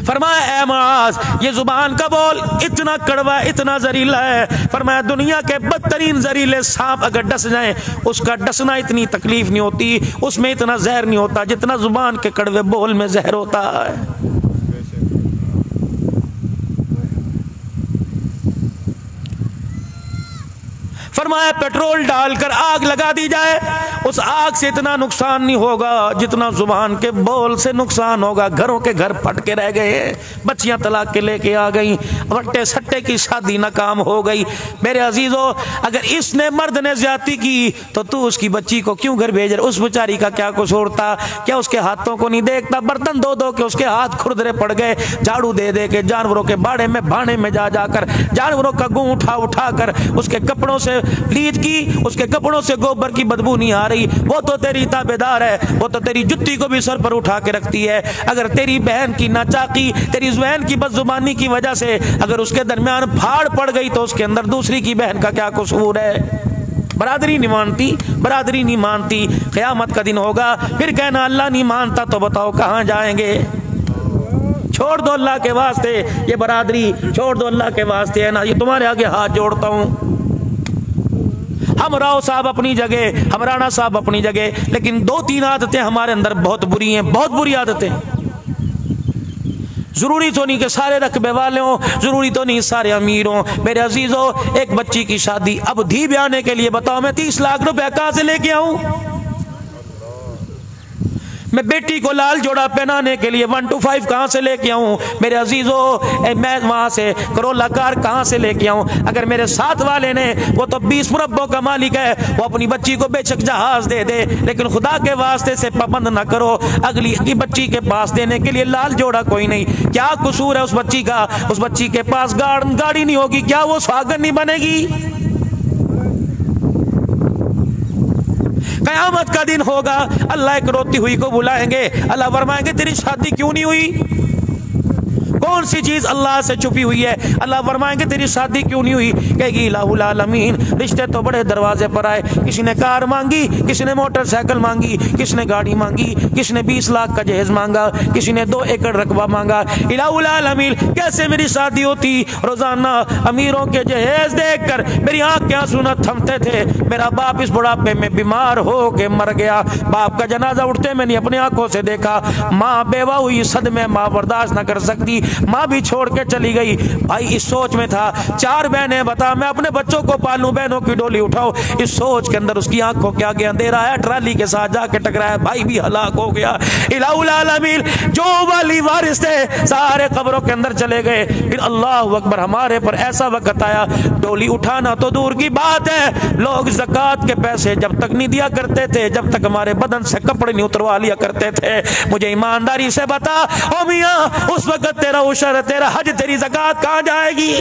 फरमाया ऐ मुआज़, ये जुबान का बोल इतना कड़वा इतना जहरीला है। फरमाया दुनिया के बदतरीन जहरीले सांप अगर डस जाए उसका डसना इतनी तकलीफ नहीं होती, उसमें इतना जहर नहीं होता जितना जुबान के कड़वे बोल में जहर होता है। फरमाया पेट्रोल डालकर आग लगा दी जाए, उस आग से इतना नुकसान नहीं होगा जितना जुबान के बोल से नुकसान होगा। घरों के घर फट के रह गए, बच्चियां तलाक के लेके आ गई, वट्टे सट्टे की शादी नाकाम हो गई। मेरे अजीजों, अगर इसने मर्द ने ज्यादती की तो तू उसकी बच्ची को क्यों घर भेज रहा? उस बेचारी का क्या कसूर था? क्या उसके हाथों को नहीं देखता? बर्तन धो धो के उसके हाथ खुरदरे पड़ गए, झाड़ू दे दे के जानवरों के बाड़े में भाड़े में जा जाकर जानवरों का गूं उठा उठा कर उसके कपड़ों से लीद की, उसके कपड़ों से गोबर की बदबू नहीं आ रही। वो तो तेरी ताबेदार है, वो तो तेरी जुत्ती को भी सर पर उठा के रखती है। अगर तेरी बहन की नाचाकी, तेरी बहन की बदजुबानी की वजह से अगर उसके दरमियान फाड़ पड़ गई तो उसके अंदर दूसरी की बहन का क्या कसूर है? बरादरी नहीं मानती, बरादरी नहीं मानती। क़यामत का दिन होगा, फिर कहना अल्लाह नहीं मानता तो बताओ कहां जाएंगे? छोड़ दो अल्लाह के वास्ते ये बरादरी, छोड़ दो अल्लाह के वास्ते, है ना। ये तुम्हारे आगे हाथ जोड़ता हूं। हमराव साहब अपनी जगह, हमराना साहब अपनी जगह, लेकिन दो तीन आदतें हमारे अंदर बहुत बुरी हैं, बहुत बुरी आदतें। जरूरी तो नहीं कि सारे रकबे वाले हों, जरूरी तो नहीं सारे अमीर हों। मेरे अजीजों, एक बच्ची की शादी अब धी ब्याने के लिए बताओ मैं 30 लाख रुपया कहां से लेके आऊं? मैं बेटी को लाल जोड़ा पहनाने के लिए 1 to 5 कहां से लेके आऊं? मेरे अजीजों, मैं वहां से करोला कार कहां से लेके आऊं? अगर मेरे साथ वाले ने, वो तो 20 मुरब्बों का मालिक है, वो अपनी बच्ची को बेशक जहाज दे दे, लेकिन खुदा के वास्ते से पाबंद ना करो अगली की बच्ची के पास देने के लिए लाल जोड़ा कोई नहीं। क्या कसूर है उस बच्ची का? उस बच्ची के पास गाड़ी नहीं होगी, क्या वो सुहागन नहीं बनेगी? क़यामत का दिन होगा, अल्लाह एक रोती हुई को बुलाएंगे, अल्लाह फरमाएंगे तेरी शादी क्यों नहीं हुई? कौन सी चीज अल्लाह से छुपी हुई है? अल्लाह फरमाएंगे तेरी शादी क्यों नहीं हुई? कहेगी इलाहुल आलमीन, रिश्ते तो बड़े दरवाजे पर आए, किसी ने कार मांगी, किसी ने मोटरसाइकिल मांगी, किसी ने गाड़ी मांगी, किसी ने 20 लाख का जहेज मांगा, किसी ने 2 एकड़ रकबा मांगा। इलाहुल आलमीन, कैसे मेरी शादी होती? रोजाना अमीरों के जहेज देखकर मेरी आंख के आंसू न थमते थे। मेरा बाप इस बुढ़ापे में बीमार हो के मर गया, बाप का जनाजा उठते मैंने अपनी आंखों से देखा। माँ बेवा हुई, सदमे माँ बर्दाश्त न कर सकती, माँ भी छोड़ के चली गई। भाई इस सोच में था, 4 बहनें, बता मैं अपने बच्चों को पालूं, बहनों की डोली उठाओ, इस सोच के अंदर उसकी आंखों के आगे अंधेरा है, ट्राली के साथ जाके टकराया, भाई भी हलाक हो गया। इलाहुल आलमीन, जो वाली वारिस थे सारे कब्रों के अंदर चले गए। फिर अल्लाह अकबर, हमारे पर ऐसा वक्त आया, डोली उठाना तो दूर की बात है, लोग ज़कात के पैसे जब तक नहीं दिया करते थे, जब तक हमारे बदन से कपड़े नहीं उतरवा लिया करते थे। मुझे ईमानदारी से बता ओ मियां, उस वक्त तेरा उशर, तेरा हज, तेरी ज़कात कहां जाएगी?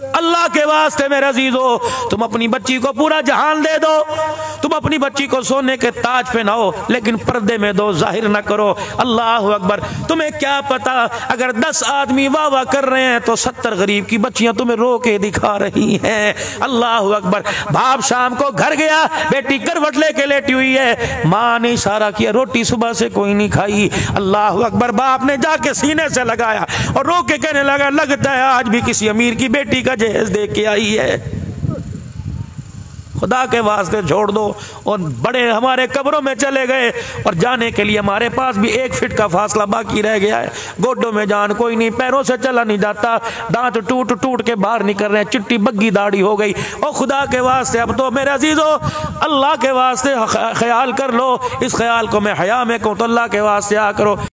अल्लाह के वास्ते मेरे अजीजों, तुम अपनी बच्ची को पूरा जहान दे दो, तुम अपनी बच्ची को सोने के ताज पहनाओ, लेकिन पर्दे में दो, जाहिर ना करो। अल्लाह अकबर। तुम्हें क्या पता, अगर 10 आदमी वाह वाह कर रहे हैं तो 70 गरीब की बच्चियां तुम्हें रो के दिखा रही हैं। अल्लाह अकबर। बाप शाम को घर गया, बेटी करवट लेके लेटी हुई है, माँ ने इशारा किया, रोटी सुबह से कोई नहीं खाई। अल्लाह अकबर। बाप ने जाके सीने से लगाया और रो के कहने लगा, लगता है आज भी किसी अमीर की बेटी का जहेज दे के आई है। खुदा के वास्ते छोड़ दो। और बड़े हमारे कब्रों में चले गए और जाने के लिए हमारे पास भी 1 फीट का फासला बाकी रह गया है। गोड्डों में जान कोई नहीं, पैरों से चला नहीं जाता, दांत टूट टूट के बाहर निकल रहे हैं, चिट्टी बग्गी दाढ़ी हो गई। और खुदा के वास्ते अब तो मेरे अजीजों, अल्लाह के वास्ते ख्याल कर लो। इस ख्याल को मैं हया में कहूँ तो अल्लाह के वास्ते आ करो।